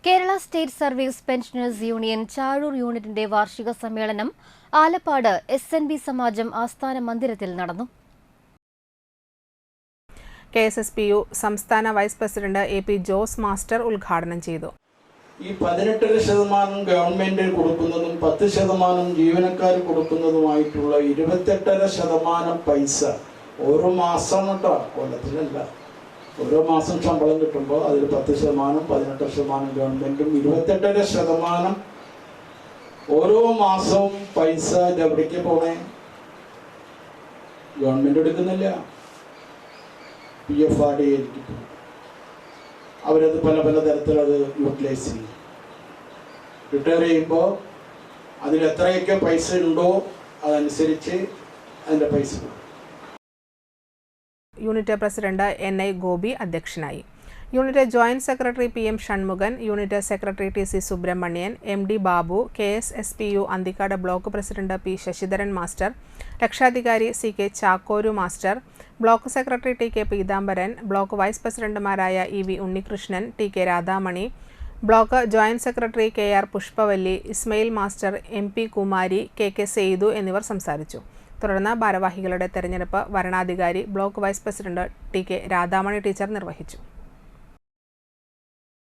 Kerala state service pensioners union Chazhoor യൂണിറ്റിന്റെ വാർഷിക സമ്മേളനം ആലപ്പാട് SNB സമാജം ആസ്ഥാന മന്ദിരത്തിൽ നടന്നു. KSSPU സംസ്ഥാന vice president AP Jose master ഉദ്ഘാടനം ചെയ്തു. ഈ 18% ഗവൺമെന്റ് കൊടുക്കുന്നതും 10% ജീവനക്കാർ കൊടുക്കുന്നതുമായിട്ടുള്ള 28% പൈസ ഓരോ മാസം കേട്ടോ, കൊല്ലത്തിലല്ല, ഓരോ മാസം ശമ്പളം കിട്ടുമ്പോൾ അതിൽ 10%, 18% ഗവൺമെന്റും 28% ഓരോ മാസവും പൈസ എവിടേക്ക് പോണേ? ഗവൺമെന്റ് എടുക്കുന്നില്ല, PFRD അവരത് പല തരത്തിൽ അത് യൂട്ടിലൈസ് ചെയ്യും. റിട്ടയർ ചെയ്യുമ്പോൾ അതിൽ എത്രയൊക്കെ പൈസ ഉണ്ടോ അതനുസരിച്ച് അതിൻ്റെ പൈസ കൊടുക്കും. യൂണിറ്റ് പ്രസിഡന്റ് NI ഗോപി അധ്യക്ഷനായി. Unit joint secretary PM Shanmukhan, unit secretary TC Subrahmanyan, MD Babu, KSSPU Anthikad block president P Sasidharan master, രക്ഷാധികാരി CK Chakkoru master, block secretary TK Peethambaran, block vice പ്രസിഡന്റുമാരായ EV Unnikrishnan, TK Radhamani, block joint secretary KR Pushpavalli, Ismail master, MP Kumari, KK Saithu എന്നിവർ സംസാരിച്ചു. തുടർന്ന് ഭാരവാഹികളുടെ തെരഞ്ഞെടുപ്പ് വരണാധികാരി block vice president TK Radhamani teacher നിർവഹിച്ചു.